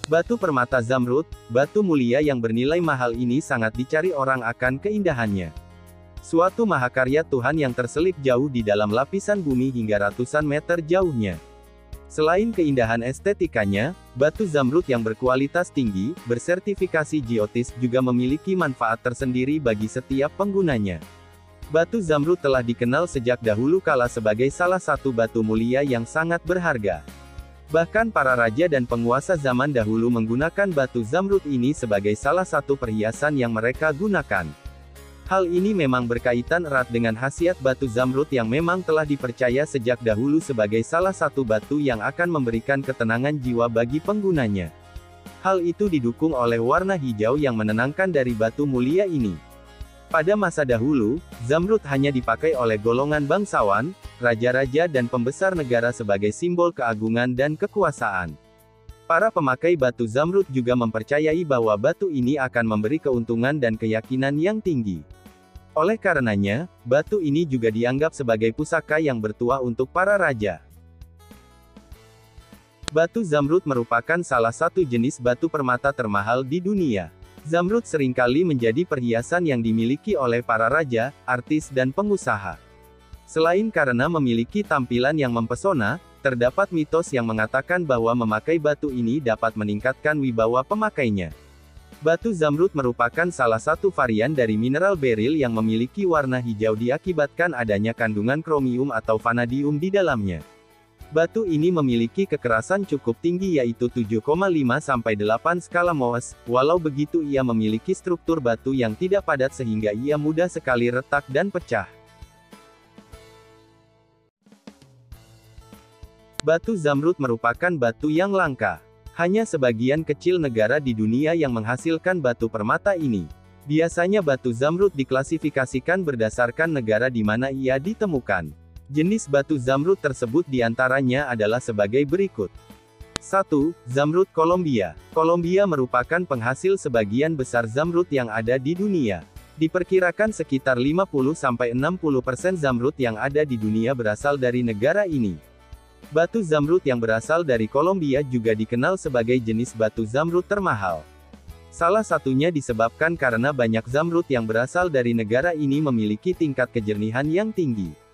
Batu permata zamrud, batu mulia yang bernilai mahal ini sangat dicari orang akan keindahannya. Suatu mahakarya Tuhan yang terselip jauh di dalam lapisan bumi hingga ratusan meter jauhnya. Selain keindahan estetikanya, batu zamrud yang berkualitas tinggi, bersertifikasi geotis juga memiliki manfaat tersendiri bagi setiap penggunanya. Batu zamrud telah dikenal sejak dahulu kala sebagai salah satu batu mulia yang sangat berharga. Bahkan para raja dan penguasa zaman dahulu menggunakan batu zamrud ini sebagai salah satu perhiasan yang mereka gunakan. Hal ini memang berkaitan erat dengan khasiat batu zamrud yang memang telah dipercaya sejak dahulu sebagai salah satu batu yang akan memberikan ketenangan jiwa bagi penggunanya. Hal itu didukung oleh warna hijau yang menenangkan dari batu mulia ini. Pada masa dahulu, zamrud hanya dipakai oleh golongan bangsawan, raja-raja dan pembesar negara sebagai simbol keagungan dan kekuasaan. Para pemakai batu zamrud juga mempercayai bahwa batu ini akan memberi keuntungan dan keyakinan yang tinggi. Oleh karenanya, batu ini juga dianggap sebagai pusaka yang bertuah untuk para raja. Batu zamrud merupakan salah satu jenis batu permata termahal di dunia. Zamrud seringkali menjadi perhiasan yang dimiliki oleh para raja, artis dan pengusaha. Selain karena memiliki tampilan yang mempesona, terdapat mitos yang mengatakan bahwa memakai batu ini dapat meningkatkan wibawa pemakainya. Batu zamrud merupakan salah satu varian dari mineral beril yang memiliki warna hijau diakibatkan adanya kandungan kromium atau vanadium di dalamnya. Batu ini memiliki kekerasan cukup tinggi yaitu 7,5 sampai 8 skala Mohs, walau begitu ia memiliki struktur batu yang tidak padat sehingga ia mudah sekali retak dan pecah. Batu zamrud merupakan batu yang langka. Hanya sebagian kecil negara di dunia yang menghasilkan batu permata ini. Biasanya batu zamrud diklasifikasikan berdasarkan negara di mana ia ditemukan. Jenis batu zamrud tersebut diantaranya adalah sebagai berikut. 1. Zamrud Kolombia. Kolombia merupakan penghasil sebagian besar zamrud yang ada di dunia. Diperkirakan sekitar 50-60% zamrud yang ada di dunia berasal dari negara ini. Batu zamrud yang berasal dari Kolombia juga dikenal sebagai jenis batu zamrud termahal. Salah satunya disebabkan karena banyak zamrud yang berasal dari negara ini memiliki tingkat kejernihan yang tinggi.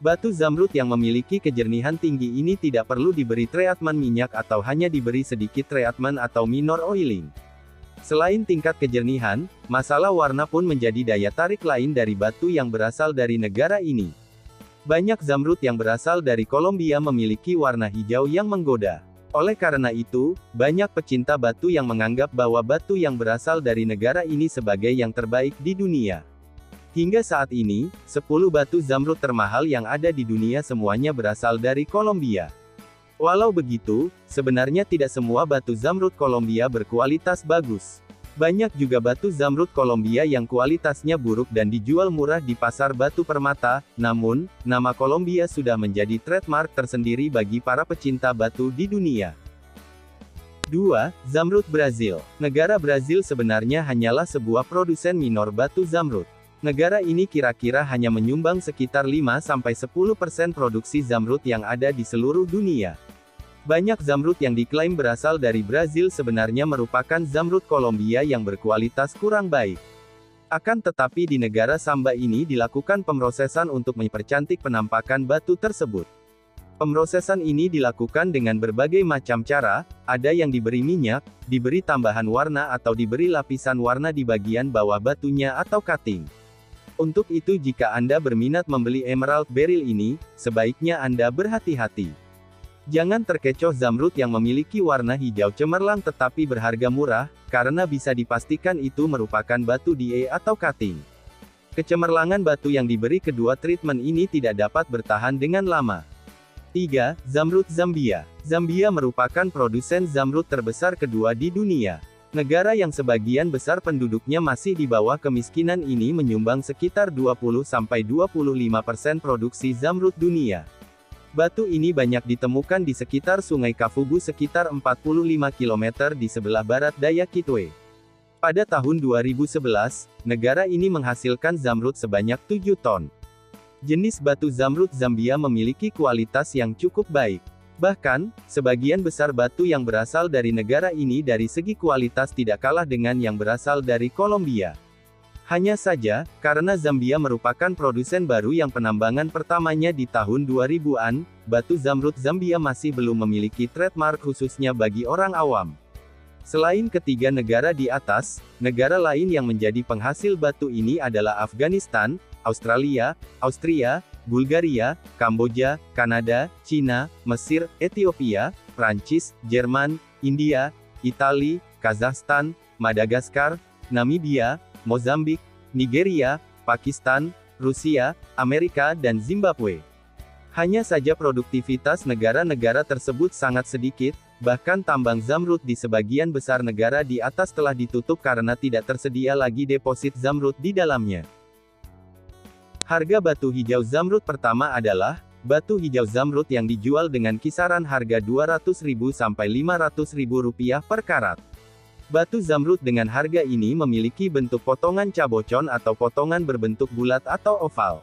Batu zamrud yang memiliki kejernihan tinggi ini tidak perlu diberi treatment minyak atau hanya diberi sedikit treatment atau minor oiling. Selain tingkat kejernihan, masalah warna pun menjadi daya tarik lain dari batu yang berasal dari negara ini. Banyak zamrud yang berasal dari Kolombia memiliki warna hijau yang menggoda. Oleh karena itu, banyak pecinta batu yang menganggap bahwa batu yang berasal dari negara ini sebagai yang terbaik di dunia. Hingga saat ini, 10 batu zamrud termahal yang ada di dunia semuanya berasal dari Kolombia. Walau begitu, sebenarnya tidak semua batu zamrud Kolombia berkualitas bagus. Banyak juga batu zamrud Kolombia yang kualitasnya buruk dan dijual murah di pasar batu permata, namun, nama Kolombia sudah menjadi trademark tersendiri bagi para pecinta batu di dunia. 2. Zamrud Brazil. Negara Brazil sebenarnya hanyalah sebuah produsen minor batu zamrud. Negara ini kira-kira hanya menyumbang sekitar 5-10% produksi zamrud yang ada di seluruh dunia. Banyak zamrud yang diklaim berasal dari Brazil sebenarnya merupakan zamrud Kolombia yang berkualitas kurang baik. Akan tetapi di negara Samba ini dilakukan pemrosesan untuk mempercantik penampakan batu tersebut. Pemrosesan ini dilakukan dengan berbagai macam cara, ada yang diberi minyak, diberi tambahan warna atau diberi lapisan warna di bagian bawah batunya atau cutting. Untuk itu jika Anda berminat membeli emerald beril ini, sebaiknya Anda berhati-hati. Jangan terkecoh zamrud yang memiliki warna hijau cemerlang tetapi berharga murah, karena bisa dipastikan itu merupakan batu DE atau cutting. Kecemerlangan batu yang diberi kedua treatment ini tidak dapat bertahan dengan lama. 3. Zamrud Zambia. Zambia merupakan produsen zamrud terbesar kedua di dunia. Negara yang sebagian besar penduduknya masih di bawah kemiskinan ini menyumbang sekitar 20-25% produksi zamrud dunia. Batu ini banyak ditemukan di sekitar Sungai Kavubu sekitar 45 km di sebelah barat daya Kitwe. Pada tahun 2011, negara ini menghasilkan zamrud sebanyak 7 ton. Jenis batu zamrud Zambia memiliki kualitas yang cukup baik. Bahkan, sebagian besar batu yang berasal dari negara ini dari segi kualitas tidak kalah dengan yang berasal dari Kolombia. Hanya saja, karena Zambia merupakan produsen baru yang penambangan pertamanya di tahun 2000-an, batu zamrud Zambia masih belum memiliki trademark khususnya bagi orang awam. Selain ketiga negara di atas, negara lain yang menjadi penghasil batu ini adalah Afghanistan, Australia, Austria, Bulgaria, Kamboja, Kanada, Cina, Mesir, Ethiopia, Prancis, Jerman, India, Italia, Kazakhstan, Madagaskar, Namibia, Mozambik, Nigeria, Pakistan, Rusia, Amerika dan Zimbabwe. Hanya saja produktivitas negara-negara tersebut sangat sedikit, bahkan tambang zamrud di sebagian besar negara di atas telah ditutup karena tidak tersedia lagi deposit zamrud di dalamnya. Harga batu hijau zamrud pertama adalah batu hijau zamrud yang dijual dengan kisaran harga Rp200.000 sampai Rp500.000 per karat. Batu zamrud dengan harga ini memiliki bentuk potongan cabochon atau potongan berbentuk bulat atau oval.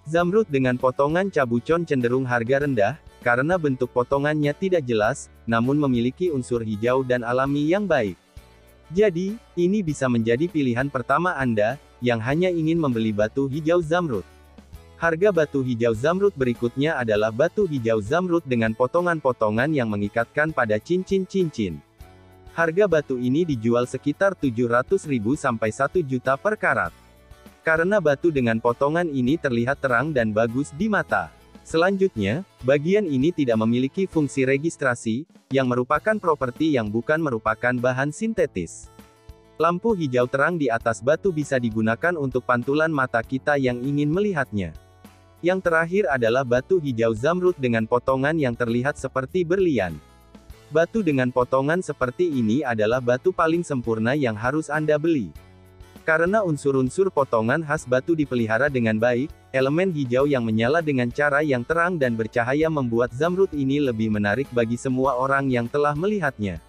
Zamrud dengan potongan cabochon cenderung harga rendah, karena bentuk potongannya tidak jelas, namun memiliki unsur hijau dan alami yang baik. Jadi, ini bisa menjadi pilihan pertama Anda, yang hanya ingin membeli batu hijau zamrud. Harga batu hijau zamrud berikutnya adalah batu hijau zamrud dengan potongan-potongan yang mengikatkan pada cincin-cincin. Harga batu ini dijual sekitar Rp700.000 sampai Rp1 juta per karat. Karena batu dengan potongan ini terlihat terang dan bagus di mata. Selanjutnya, bagian ini tidak memiliki fungsi registrasi, yang merupakan properti yang bukan merupakan bahan sintetis. Lampu hijau terang di atas batu bisa digunakan untuk pantulan mata kita yang ingin melihatnya. Yang terakhir adalah batu hijau zamrud dengan potongan yang terlihat seperti berlian. Batu dengan potongan seperti ini adalah batu paling sempurna yang harus Anda beli. Karena unsur-unsur potongan khas batu dipelihara dengan baik, elemen hijau yang menyala dengan cara yang terang dan bercahaya membuat zamrud ini lebih menarik bagi semua orang yang telah melihatnya.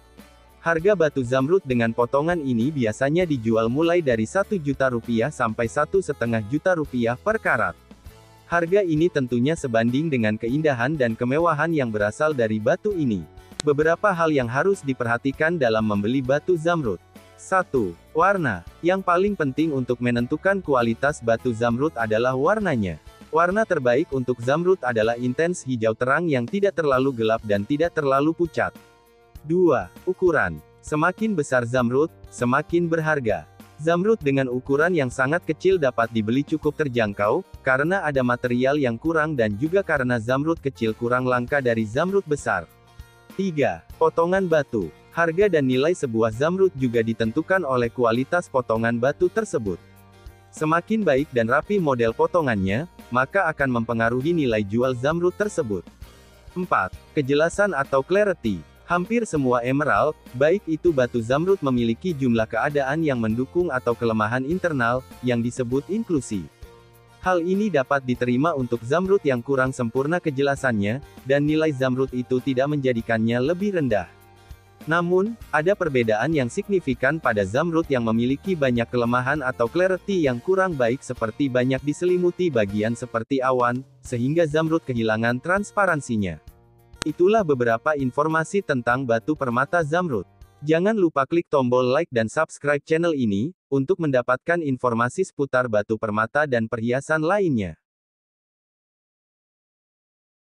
Harga batu zamrud dengan potongan ini biasanya dijual mulai dari Rp1 juta sampai Rp1,5 juta per karat. Harga ini tentunya sebanding dengan keindahan dan kemewahan yang berasal dari batu ini. Beberapa hal yang harus diperhatikan dalam membeli batu zamrud. 1. Warna. Yang paling penting untuk menentukan kualitas batu zamrud adalah warnanya. Warna terbaik untuk zamrud adalah intens hijau terang yang tidak terlalu gelap dan tidak terlalu pucat. 2. Ukuran. Semakin besar zamrud, semakin berharga. Zamrud dengan ukuran yang sangat kecil dapat dibeli cukup terjangkau, karena ada material yang kurang dan juga karena zamrud kecil kurang langka dari zamrud besar. 3. Potongan batu. Harga dan nilai sebuah zamrud juga ditentukan oleh kualitas potongan batu tersebut. Semakin baik dan rapi model potongannya, maka akan mempengaruhi nilai jual zamrud tersebut. 4. Kejelasan atau clarity. Hampir semua emerald, baik itu batu zamrud memiliki jumlah keadaan yang mendukung atau kelemahan internal, yang disebut inklusi. Hal ini dapat diterima untuk zamrud yang kurang sempurna kejelasannya, dan nilai zamrud itu tidak menjadikannya lebih rendah. Namun, ada perbedaan yang signifikan pada zamrud yang memiliki banyak kelemahan atau clarity yang kurang baik seperti banyak diselimuti bagian seperti awan, sehingga zamrud kehilangan transparansinya. Itulah beberapa informasi tentang batu permata zamrud. Jangan lupa klik tombol like dan subscribe channel ini, untuk mendapatkan informasi seputar batu permata dan perhiasan lainnya.